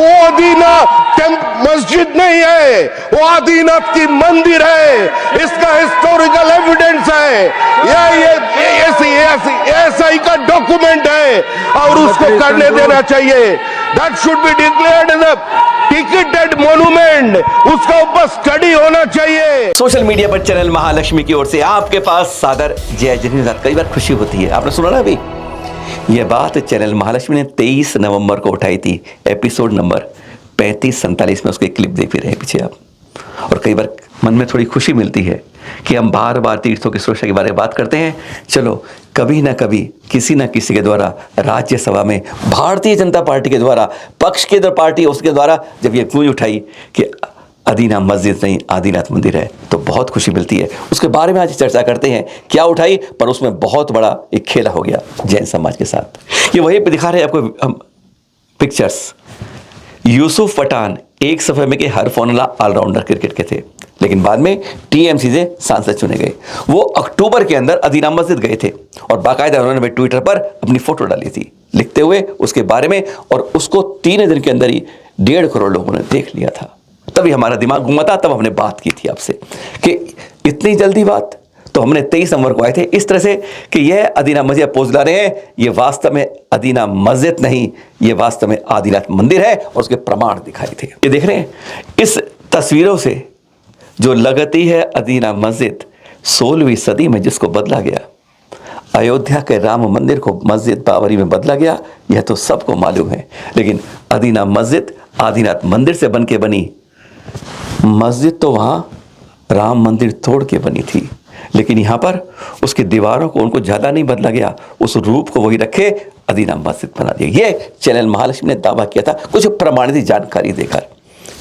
वो आदिनाथ मस्जिद नहीं है, वो आदिनाथ की मंदिर है। इसका हिस्टोरिकल एविडेंस है, ये एसआई का डॉक्यूमेंट है और उसको करने देना चाहिए। That should be declared as a ticketed monument, उसका ऊपर स्टडी होना चाहिए। सोशल मीडिया पर चैनल महालक्ष्मी की ओर से आपके पास सादर जय जय। कई बार खुशी होती है, आपने सुना ना अभी यह बात चैनल महालक्ष्मी ने 23 नवंबर को उठाई थी, एपिसोड नंबर 35-47 में उसके क्लिप देख रहे हैं पीछे आप। और कई बार मन में थोड़ी खुशी मिलती है कि हम बार बार तीर्थों की सुरक्षा के बारे में बात करते हैं। चलो कभी ना कभी किसी ना किसी के द्वारा राज्यसभा में भारतीय जनता पार्टी के द्वारा, पक्ष के द्वारा, पार्टी उसके द्वारा जब ये गूंज उठाई कि आदिनाथ मस्जिद नहीं आदिनाथ मंदिर है, तो बहुत खुशी मिलती है। उसके बारे में आज चर्चा करते हैं, क्या उठाई, पर उसमें बहुत बड़ा एक खेला हो गया जैन समाज के साथ। ये वही पे दिखा रहे हैं आपको हम पिक्चर्स। यूसुफ पठान एक समय में के हर फॉर्मूला ऑलराउंडर क्रिकेट के थे, लेकिन बाद में टीएमसी से सांसद चुने गए। वो अक्टूबर के अंदर आदिनाथ मस्जिद गए थे और बाकायदा उन्होंने ट्विटर पर अपनी फोटो डाली थी लिखते हुए उसके बारे में, और उसको 3 दिन के अंदर ही 1.5 करोड़ लोगों ने देख लिया था। तभी हमारा दिमाग घूमा था, तब हमने बात की थी आपसे कि इतनी जल्दी बात। तो हमने 23 नवंबर को आए थे इस तरह से कि यह आदिनाथ मस्जिद पोज ला रहे हैं, ये वास्तव में आदिनाथ मस्जिद नहीं, ये वास्तव में आदिनाथ मंदिर है, और उसके प्रमाण दिखाए थे। ये देख रहे हैं इस तस्वीरों से जो लगती है आदिनाथ मस्जिद 16वीं सदी में जिसको बदला गया, अयोध्या के राम मंदिर को मस्जिद बाबरी में बदला गया, यह तो सबको मालूम है। लेकिन आदिनाथ मस्जिद आदिनाथ मंदिर से बन के बनी मस्जिद, तो वहाँ राम मंदिर तोड़ के बनी थी, लेकिन यहाँ पर उसकी दीवारों को उनको ज़्यादा नहीं बदला गया, उस रूप को वही रखे आदिनाथ मस्जिद बना दिया। ये चैनल महालक्ष्मी ने दावा किया था कुछ प्रमाणित जानकारी देकर।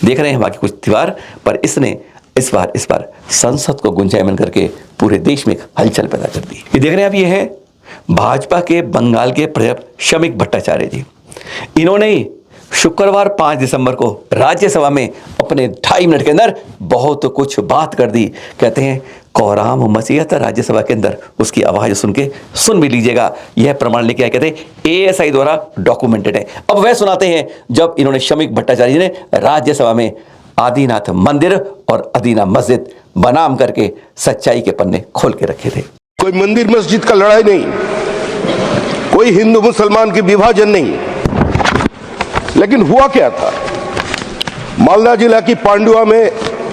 देख रहे हैं बाकी कुछ दीवार पर इसने इस बार संसद को गुंजायमान करके पूरे देश में हलचल पैदा कर दी। ये देख रहे हैं आप, ये है भाजपा के बंगाल के प्रमुख शमीक भट्टाचार्य जी। इन्होंने शुक्रवार 5 दिसंबर को राज्यसभा में अपने 2.5 मिनट के अंदर बहुत कुछ बात कर दी। कहते हैं कोहराम मचिया था राज्यसभा के अंदर, उसकी आवाज सुन भी लीजिएगा। यह प्रमाण लेके आए, कहते हैं एएसआई द्वारा डॉक्यूमेंटेड है। अब वह सुनाते हैं जब इन्होंने शमीक भट्टाचार्य जी ने राज्यसभा में आदिनाथ मंदिर और आदिनाथ मस्जिद बनाम करके सच्चाई के पन्ने खोल के रखे थे। कोई मंदिर मस्जिद का लड़ाई नहीं, कोई हिंदू मुसलमान की विभाजन नहीं, लेकिन हुआ क्या था, मालदा जिला की पांडुआ में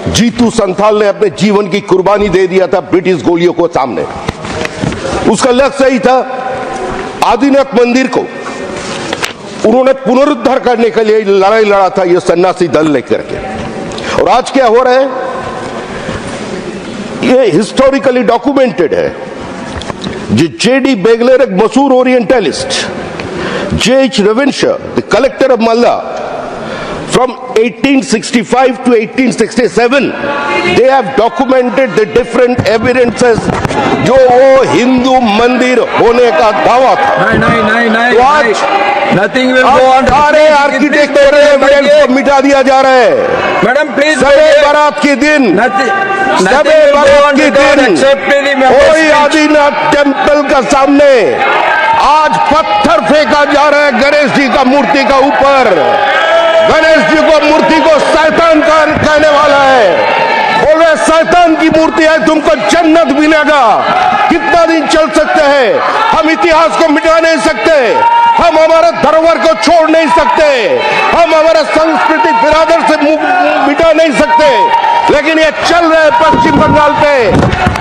जीतू संथाल ने अपने जीवन की कुर्बानी दे दिया था ब्रिटिश गोलियों को सामने। उसका लक्ष्य ही था आदिनाथ मंदिर को उन्होंने पुनरुद्धार करने के लिए लड़ाई लड़ा था, ये सन्यासी दल लेकर के। और आज क्या हो रहा है, ये हिस्टोरिकली डॉक्यूमेंटेड है। जेडी बेगलर एक मशहूर orientalist, J.H. Ravinshaw, the collector of Malda, from 1865 to 1867, they have documented the different evidences जो वो हिंदू मंदिर होने का दावा था। नहीं, तो आज nothing will go on. सारे आर्किटेक्चर एविडेंस को मिटा दिया जा रहा है। मैडम प्लीज, सबे बारात के दिन, सबे बारात के दिन कोई आदिनाथ टेम्पल का सामने आज पत्थर फेंका जा रहा है गणेश जी का मूर्ति का ऊपर। गणेश जी को मूर्ति को शैतान का कहने वाला है, बोल रहे शैतान की मूर्ति है, तुमको जन्नत मिलेगा। कितना दिन चल सकते हैं, हम इतिहास को मिटा नहीं सकते, हम हमारे धरोहर को छोड़ नहीं सकते, हम हमारा सांस्कृतिक विरासत से मिटा नहीं सकते, लेकिन ये चल रहा है पश्चिम बंगाल पे।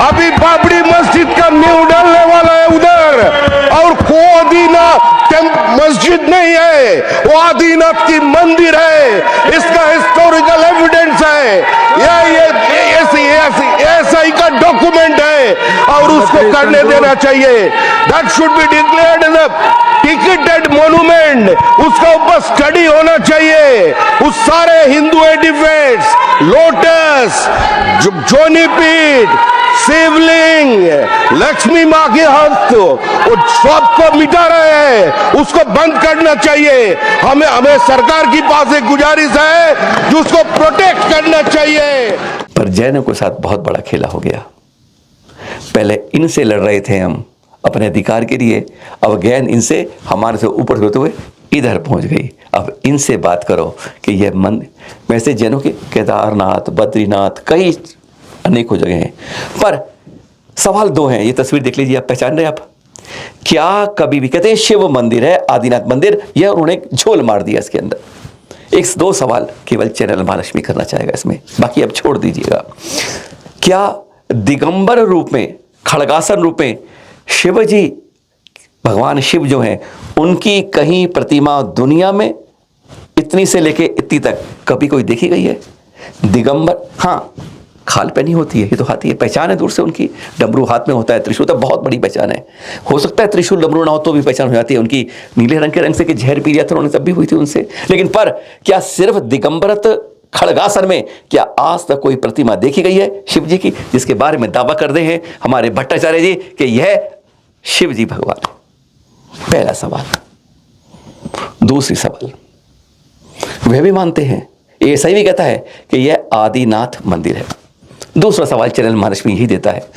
अभी बाबरी मस्जिद का नींव डालने वाला है उधर, और को आदिनाथ मस्जिद नहीं है, वो आदिनाथ की मंदिर है। इसका हिस्टोरिकल एविडेंस है, एसआई का डॉक्यूमेंट है और उसको करने देना चाहिए। That should be declared as a ticketed monument, उसका ऊपर स्टडी होना चाहिए। उस सारे हिंदू एडिफिस, लोटस, जोनीपीठ, शिवलिंग, लक्ष्मी माँ के हस्त, वो सबको मिटा रहे हैं, उसको बंद करना चाहिए। हमें सरकार की पास एक गुजारिश है जो उसको प्रोटेक्ट करना चाहिए। पर जैनों के साथ बहुत बड़ा खेला हो गया। पहले इनसे लड़ रहे थे हम अपने अधिकार के लिए, अब जैन इनसे हमारे से ऊपर होते हुए इधर पहुंच गई। अब इनसे बात करो कि यह मंदिर, वैसे जैनों के केदारनाथ, बद्रीनाथ, कई अनेकों जगह हैं, पर सवाल दो हैं। ये तस्वीर देख लीजिए, आप पहचान रहे आप? क्या कभी भी कहते हैं शिव मंदिर है, आदिनाथ मंदिर, यह उन्होंने झोल मार दिया इसके अंदर। एक दो सवाल केवल चैनल महालक्ष्मी करना चाहेगा इसमें, बाकी अब छोड़ दीजिएगा। क्या दिगंबर रूप में, खड़गासन रूप में शिव जी, भगवान शिव जो हैं, उनकी कहीं प्रतिमा दुनिया में इतनी से लेके इतनी तक कभी कोई देखी गई है? दिगंबर, हाँ खाल पे नहीं होती है, ये तो हाथी है, पहचान है दूर से उनकी। डमरू हाथ में होता है, त्रिशूल तो बहुत बड़ी पहचान है। हो सकता है त्रिशूल डमरू ना हो तो भी पहचान हो जाती है उनकी। नीले रंग के रंग से कि जहर पी लिया था उन्होंने, तब भी हुई थी उनसे। लेकिन पर क्या सिर्फ दिगंबरत खड़गासन में क्या आज तक कोई प्रतिमा देखी गई है शिव जी की, जिसके बारे में दावा कर रहे हैं हमारे भट्टाचार्य जी कि यह शिव जी भगवान है? पहला सवाल। दूसरी सवाल, वह भी मानते हैं, ऐसा ही भी कहता है कि यह आदिनाथ मंदिर है। दूसरा सवाल चैनल महालक्ष्मी यही देता है,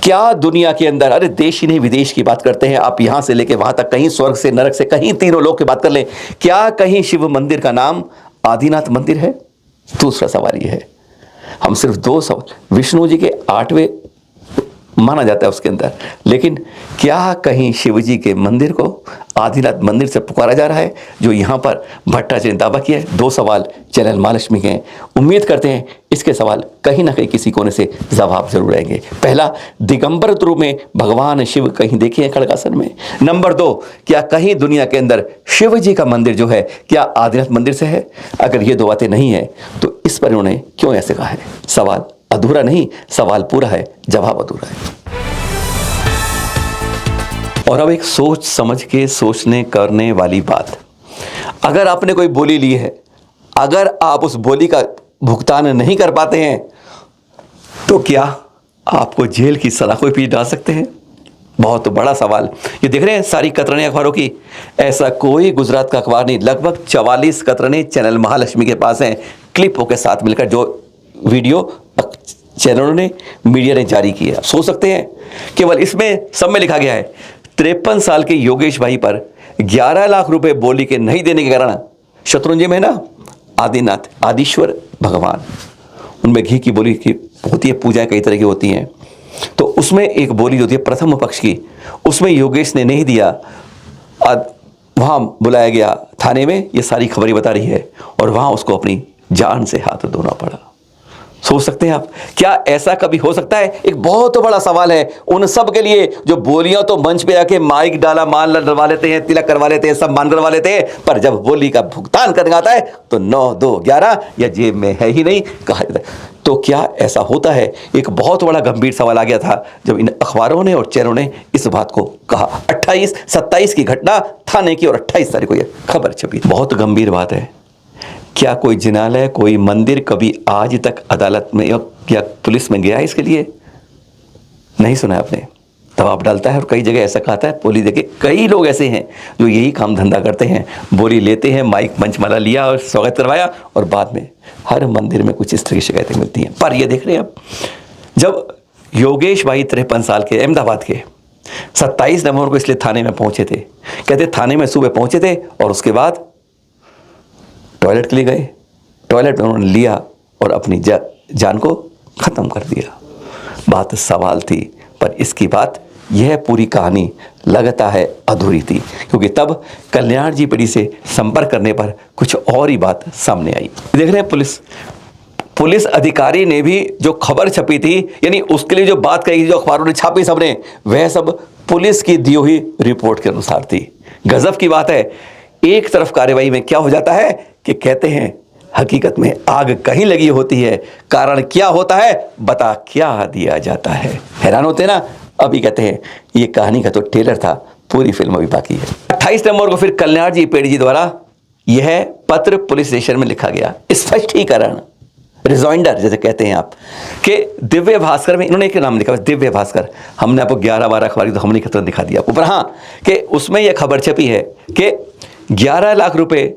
क्या दुनिया के अंदर, अरे देश ही नहीं विदेश की बात करते हैं, आप यहां से लेके वहां तक, कहीं स्वर्ग से नरक से, कहीं तीनों लोग की बात कर लें, क्या कहीं शिव मंदिर का नाम आदिनाथ मंदिर है? दूसरा सवाल यह है। हम सिर्फ दो सवाल, विष्णु जी के 8वें माना जाता है उसके अंदर, लेकिन क्या कहीं शिव जी के मंदिर को आदिनाथ मंदिर से पुकारा जा रहा है, जो यहाँ पर भट्टाचार्य ने दावा किया है? दो सवाल चैनल महालक्ष्मी के हैं। उम्मीद करते हैं इसके सवाल कहीं ना कहीं किसी कोने से जवाब जरूर आएंगे। पहला, दिगंबर रूप में भगवान शिव कहीं देखे हैं खड़गासन में? नंबर 2, क्या कहीं दुनिया के अंदर शिव जी का मंदिर जो है क्या आदिनाथ मंदिर से है? अगर ये दो बातें नहीं है तो इस पर उन्होंने क्यों ऐसे कहा है? सवाल अधूरा नहीं, सवाल पूरा है, जवाब अधूरा है। और अब एक सोच समझ के सोचने करने वाली बात, अगर आपने कोई बोली ली है, अगर आप उस बोली का भुगतान नहीं कर पाते हैं तो क्या आपको जेल की सलाखों पे डाल सकते हैं? बहुत बड़ा सवाल। ये देख रहे हैं सारी कतरने अखबारों की, ऐसा कोई गुजरात का अखबार नहीं, लगभग 44 कतरने चैनल महालक्ष्मी के पास हैं, क्लिपों के साथ मिलकर, जो वीडियो चैनलों ने, मीडिया ने जारी की है। आप सोच सकते हैं, केवल इसमें सब में लिखा गया है 53 साल के योगेश भाई पर 11 लाख रुपए बोली के नहीं देने के कारण शत्रुंजय में ना आदिनाथ, आदिश्वर भगवान, उनमें घी की बोली की होती है, पूजाएं कई तरह की होती हैं, तो उसमें एक बोली होती है प्रथम पक्ष की, उसमें योगेश ने नहीं दिया, वहाँ बुलाया गया थाने में, ये सारी खबरें बता रही है, और वहाँ उसको अपनी जान से हाथ धोना पड़ा। सोच सकते हैं आप, क्या ऐसा कभी हो सकता है? एक बहुत बड़ा सवाल है उन सब के लिए जो बोलियां तो मंच पे आके माइक डाला, मान डलवा लेते हैं, तिलक करवा लेते हैं, सब मान करवा लेते हैं, पर जब बोली का भुगतान करने आता है तो 9, 2, 11 या जेब में है ही नहीं कहा जाता है। तो क्या ऐसा होता है? एक बहुत बड़ा गंभीर सवाल आ गया था जब इन अखबारों ने और चैनलों ने इस बात को कहा। 28-27 की घटना थाने की, और 28 तारीख को यह खबर छपी। बहुत गंभीर बात है। क्या कोई जिनालय, कोई मंदिर कभी आज तक अदालत में या पुलिस में गया है इसके लिए? नहीं सुना है आपने? दबाव डालता है और कई जगह ऐसा कहता है बोली देके। कई लोग ऐसे हैं जो यही काम धंधा करते हैं, बोली लेते हैं, माइक मंचमाला लिया और स्वागत करवाया, और बाद में हर मंदिर में कुछ इस तरह की शिकायतें मिलती हैं। पर ये देख रहे हैं आप, जब योगेश भाई 53 साल के अहमदाबाद के 27 नवंबर को इसलिए थाने में पहुंचे थे, कहते थाने में सुबह पहुंचे थे और उसके बाद टॉयलेट के लिए गए, टॉयलेट में उन्होंने लिया और अपनी जान को ख़त्म कर दिया। बात सवाल थी, पर इसकी बात, यह पूरी कहानी लगता है अधूरी थी, क्योंकि तब कल्याण जी पीढ़ी से संपर्क करने पर कुछ और ही बात सामने आई। देख रहे हैं पुलिस अधिकारी ने भी जो खबर छपी थी, यानी उसके लिए जो बात कही, जो अखबारों ने छापी सबने, वह सब पुलिस की दी हुई रिपोर्ट के अनुसार थी। गजब की बात है। एक तरफ कार्यवाही में क्या हो जाता है कि कहते हैं हकीकत में आग कहीं लगी होती है, कारण क्या होता है बता क्या दिया जाता है। हैरान होते ना। अभी कहते हैं ये कहानी का तो ट्रेलर था, पूरी फिल्म अभी बाकी है। 28 नवंबर को फिर कल्याण जी पेड़ी जी द्वारा यह पत्र पुलिस स्टेशन में लिखा गया, स्पष्टीकरण, रिजॉइंडर जैसे कहते हैं आप, कि दिव्य भास्कर में इन्होंने एक नाम लिखा, दिव्य भास्कर। हमने आपको 11-12 अखबार तो हमने खतर दिखा दिया ऊपर, हाँ, कि उसमें यह खबर छपी है कि 11 लाख रुपए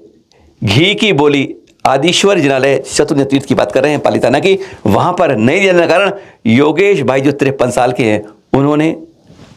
घी की बोली आदिश्वर जिनालय शत्रुंजय तीर्थ की बात कर रहे हैं, पालिताना की, वहां पर नहीं देने के कारण योगेश भाई जो 53 साल के हैं, उन्होंने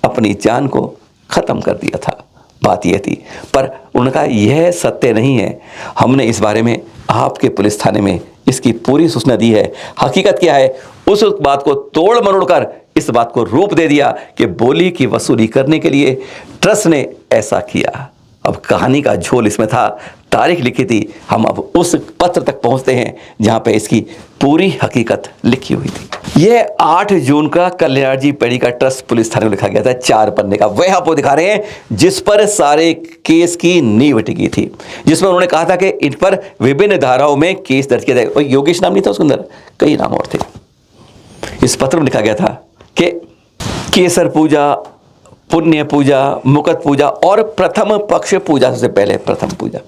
अपनी जान को खत्म कर दिया था। बात यह थी। पर उनका यह सत्य नहीं है। हमने इस बारे में आपके पुलिस थाने में इसकी पूरी सूचना दी है। हकीकत क्या है, उस बात को तोड़ मरोड़ कर इस बात को रूप दे दिया कि बोली की वसूली करने के लिए ट्रस्ट ने ऐसा किया। अब कहानी का झोल इसमें था, तारीख लिखी थी। हम अब उस पत्र तक पहुंचते हैं जहां पे इसकी पूरी हकीकत लिखी हुई थी। यह 8 जून का कल्याण जी पेड़ी का ट्रस्ट पुलिस थाने में लिखा गया था, 4 पन्ने का। वह आपको दिखा रहे हैं जिस पर सारे केस की नींव टिकी थी, जिसमें उन्होंने कहा था कि इन पर विभिन्न धाराओं में केस दर्ज किया जाए। और योगेश नाम नहीं था उसके अंदर, कई नाम और थे। इस पत्र में लिखा गया था कि केसर पूजा, पुण्य पूजा, मुकत पूजा और प्रथम पक्ष पूजा, सबसे पहले प्रथम पूजा,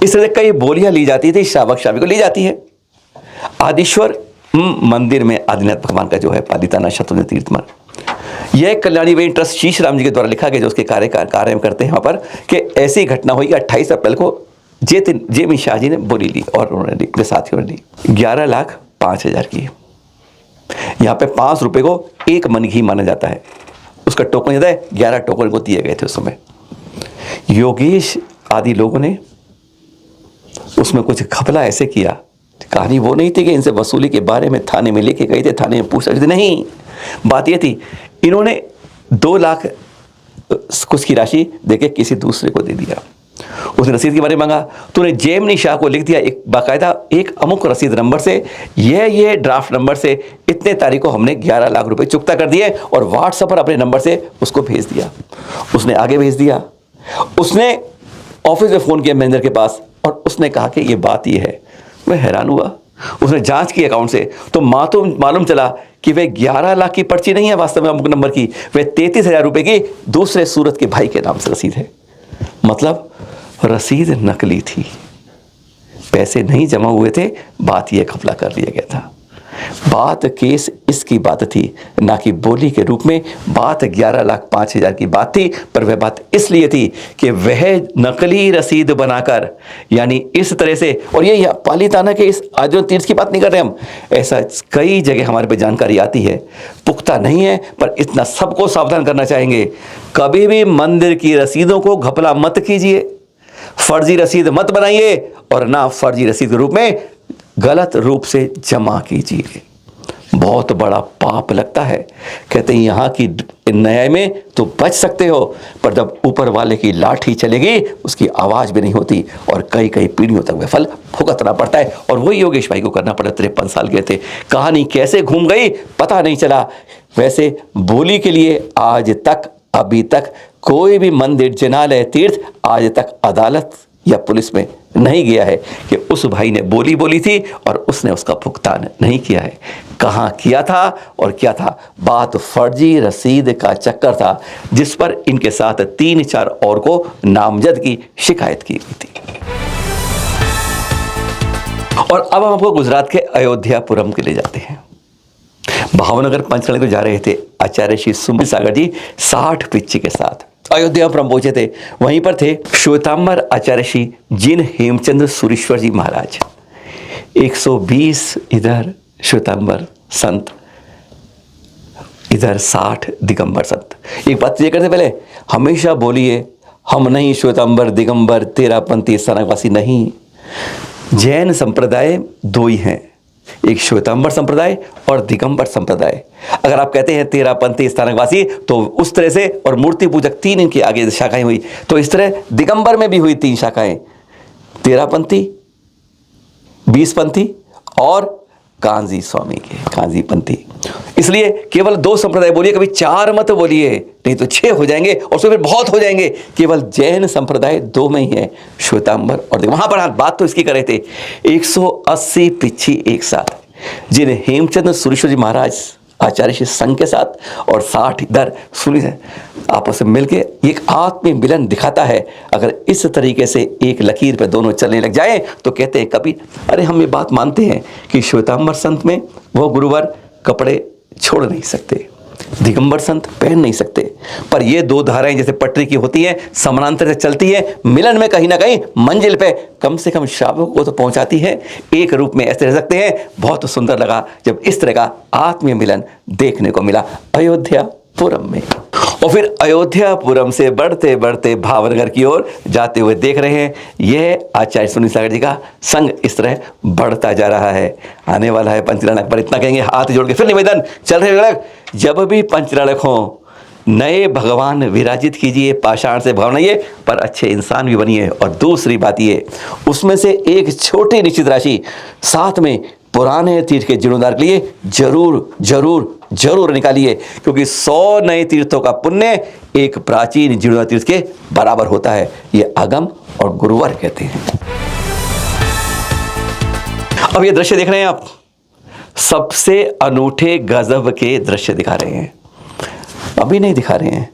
इस तरह कई बोलियां ली जाती थी, श्रावक श्राविक को ली जाती है। आदिश्वर मंदिर में आदिनाथ भगवान का जो है पालिताना शत्रुघ्न तीर्थ मन, यह कल्याणी वें ट्रस्ट शीश राम जी के द्वारा लिखा गया, जो उसके कार्य करते हैं वहां पर, कि ऐसी घटना हुई 28 अप्रैल को जेमी शाह जी ने बोली ली और उन्होंने ली, अपने साथियों ने ली 11,05,000 की। यहाँ पे 5 रुपए को 1 मन घी माना जाता है। उसका टोकन याद है, 11 टोकन को दिए गए थे उस समय। योगेश आदि लोगों ने उसमें कुछ घपला ऐसे किया। कहानी वो नहीं थी कि इनसे वसूली के बारे में थाने में लेके गए थे, थाने में पूछ रहे थे, नहीं। बात ये थी, इन्होंने 2 लाख कुछ की राशि देके किसी दूसरे को दे दिया। उसने रसीद के बारे में मांगा, तो उन्हें जेमनी शाह को लिख दिया एक बाकायदा, एक अमुक रसीद नंबर से, ये ड्राफ्ट नंबर से इतने तारीख को हमने 11 लाख रुपए चुकता कर दिए, और व्हाट्सएप पर अपने नंबर से उसको भेज दिया। उसने आगे भेज दिया। उसने ऑफिस में फ़ोन किया मैनेजर के पास, और उसने कहा कि ये बात ये है। वह हैरान हुआ। उसने जांच की अकाउंट से, तो मालूम चला कि वह 11 लाख की पर्ची नहीं है वास्तव में अमुक नंबर की, वह 33,000 रुपये की दूसरे सूरत के भाई के नाम से रसीद है। मतलब रसीद नकली थी, पैसे नहीं जमा हुए थे, बात यह घपला कर लिया गया था। बात केस इसकी बात थी, ना कि बोली के रूप में। बात 11,05,000 की बात थी, पर वह बात इसलिए थी कि वह नकली रसीद बनाकर, यानी इस तरह से, और ये पालिताना के इस आजोन तीर्थ की बात नहीं कर रहे हम, ऐसा कई जगह हमारे पे जानकारी आती है, पुख्ता नहीं है, पर इतना सबको सावधान करना चाहेंगे, कभी भी मंदिर की रसीदों को घपला मत कीजिए, फर्जी रसीद मत बनाइए, और ना फर्जी रसीद के रूप में गलत रूप से जमा कीजिए। बहुत बड़ा पाप लगता है। कहते हैं यहाँ की न्याय में तो बच सकते हो, पर जब ऊपर वाले की लाठी चलेगी उसकी आवाज़ भी नहीं होती, और कई पीढ़ियों तक वह फल भुगतना पड़ता है। और वही योगेश भाई को करना पड़ा। 53 साल के थे, कहानी कैसे घूम गई पता नहीं चला। वैसे बोली के लिए आज तक, अभी तक कोई भी मंदिर, जिनालय, तीर्थ आज तक अदालत या पुलिस में नहीं गया है कि उस भाई ने बोली थी और उसने उसका भुगतान नहीं किया है। कहाँ किया था और क्या था? बात फर्जी रसीद का चक्कर था, जिस पर इनके साथ 3-4 और को नामजद की शिकायत की गई थी। और अब हम आपको गुजरात के अयोध्यापुरम के ले जाते हैं। भावनगर पंचकर्म को जा रहे थे आचार्य श्री सुमित सागर जी 60 पिच्ची के साथ अयोध्यापुरम पहुंचे थे। वहीं पर थे श्वेतांबर आचार्य श्री जिन हेमचंद्र सुरेश्वर जी महाराज, 120 इधर श्वेतांबर संत, इधर 60 दिगंबर संत। एक बात ये करते पहले, हमेशा बोलिए हम नहीं श्वेतांबर दिगंबर तेरापंथी स्थानकवासी नहीं। जैन संप्रदाय 2 ही हैं, एक श्वेतांबर संप्रदाय और दिगंबर संप्रदाय। अगर आप कहते हैं तेरापंथी स्थानकवासी तो उस तरह से, और मूर्ति पूजक 3 इनके आगे शाखाएं हुई, तो इस तरह दिगंबर में भी हुई 3 शाखाएं, तेरापंथी, 20पंथी और कांजी स्वामी के कांजीपंथी। इसलिए केवल 2 संप्रदाय बोलिए, कभी 4 मत बोलिए, नहीं तो 6 हो जाएंगे और उसमें फिर बहुत हो जाएंगे। केवल जैन संप्रदाय 2 में ही है, श्वेतांबर और वहां पर बात तो इसकी कर रहे थे 180 पिच्छी एक साथ, जिन्हें हेमचंद्र सुरेश्वर जी महाराज आचार्य श्री संघ के साथ और 60 इधर सुनी आपस में मिलके एक आत्मीय मिलन दिखाता है। अगर इस तरीके से एक लकीर पे दोनों चलने लग जाए तो कहते हैं कभी, अरे हम ये बात मानते हैं कि श्वेतांबर संत में वो गुरुवार कपड़े छोड़ नहीं सकते, दिगंबर संत पहन नहीं सकते, पर ये 2 धाराएं जैसे पटरी की होती हैं, समानांतर से चलती है, मिलन में कहीं ना कहीं मंजिल पे कम से कम श्रावकों को तो पहुंचाती है, एक रूप में ऐसे रह सकते हैं। बहुत सुंदर लगा जब इस तरह का आत्मीय मिलन देखने को मिला अयोध्यापुरम में। और फिर अयोध्यापुरम से बढ़ते बढ़ते भावनगर की ओर जाते हुए देख रहे हैं। यह आचार्य सुनील सागर जी का संग इस तरह बढ़ता जा रहा है। आने वाला है पंचराणक पर, इतना कहेंगे हाथ जोड़ के फिर निवेदन चल रहे हैं। जब भी पंचराणक हो, नए भगवान विराजित कीजिए, पाषाण से भगवान बनाइए, पर अच्छे इंसान भी बनिए। और दूसरी बात ये, उसमें से एक छोटी निश्चित राशि साथ में पुराने तीर्थ के जीर्णोद्धार के लिए जरूर जरूर जरूर निकालिए, क्योंकि 100 नए तीर्थों का पुण्य एक प्राचीन जीर्णोद्धार तीर्थ के बराबर होता है। ये आगम और गुरुवार कहते हैं। अब ये दृश्य देख रहे हैं आप, सबसे अनूठे गजब के दृश्य दिखा रहे हैं। अभी नहीं दिखा रहे हैं,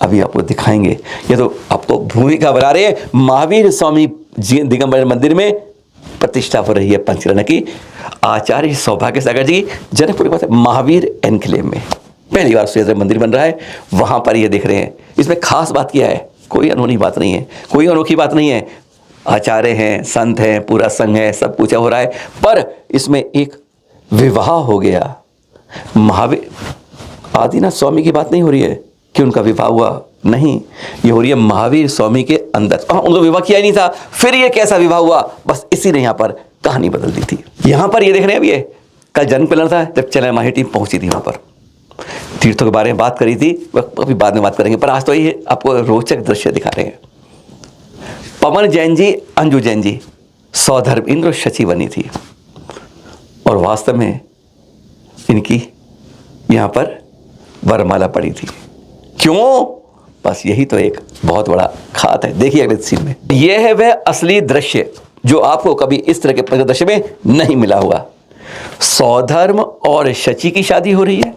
अभी आपको दिखाएंगे। ये तो आपको भूमिका बना रहे हैं। महावीर स्वामी दिगंबर मंदिर में प्रतिष्ठा हो रही है पंचराणक की। आचार्य सौभाग्य सागर जी जनकपुर के पास महावीर एनक्लेव में पहली बार सूर्य मंदिर बन रहा है, वहां पर ये देख रहे हैं। इसमें खास बात क्या है? कोई अनोखी बात नहीं है, कोई अनोखी बात नहीं है। आचार्य हैं, संत हैं, पूरा संघ है, सब कुछ हो रहा है, पर इसमें एक विवाह हो गया। महावीर आदिनाथ स्वामी की बात नहीं हो रही है कि उनका विवाह हुआ, नहीं, ये हो रही है महावीर स्वामी के अंदर। उनको विवाह किया ही नहीं था, फिर ये कैसा विवाह हुआ, बस इसी ने यहाँ पर कहानी बदल दी थी। यहाँ पर ये देख रहे हैं, अब ये कल जन्म पेलर था जब चैनल माही टीम पहुंची थी, वहाँ पर तीर्थों के बारे में बात करी थी, अभी बाद में बात करेंगे, पर आज तो ये आपको रोचक दृश्य दिखा रहे हैं। पवन जैन जी, अंजू जैन जी सौधर्म इंद्र शची बनी थी, और वास्तव में इनकी यहाँ पर वरमाला पड़ी थी। क्यों? बस यही तो एक बहुत बड़ा खात है। देखिए अगले सीन में, यह है वह असली दृश्य जो आपको कभी इस तरह के दृश्य में नहीं मिला होगा। सौधर्म और शची की शादी हो रही है,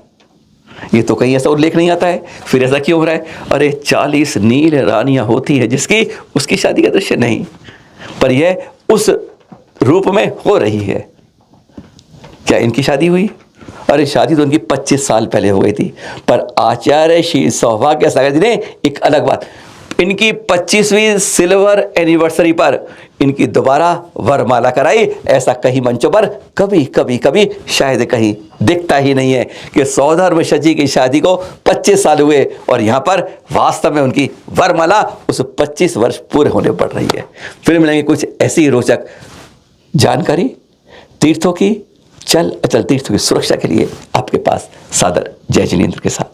ये तो कहीं ऐसा उल्लेख नहीं आता है। फिर ऐसा क्यों हो रहा है? अरे 40 नील रानियां होती है जिसकी, उसकी शादी का दृश्य नहीं, पर यह उस रूप में हो रही है। क्या इनकी शादी हुई? अरे शादी तो उनकी 25 साल पहले हो गई थी, पर आचार्य श्री सौभाग्य सागर जी ने एक अलग बात, इनकी 25वीं सिल्वर एनिवर्सरी पर इनकी दोबारा वरमाला कराई। ऐसा कहीं मंचों पर कभी कभी कभी शायद कहीं दिखता ही नहीं है कि सौधर्म शची की शादी को 25 साल हुए और यहाँ पर वास्तव में उनकी वरमाला उस 25 वर्ष पूरे होने पड़ रही है। फिर मिलेंगे कुछ ऐसी रोचक जानकारी तीर्थों की, चल अचल तीर्थों की सुरक्षा के लिए आपके पास सादर जय जिनेंद्र के साथ।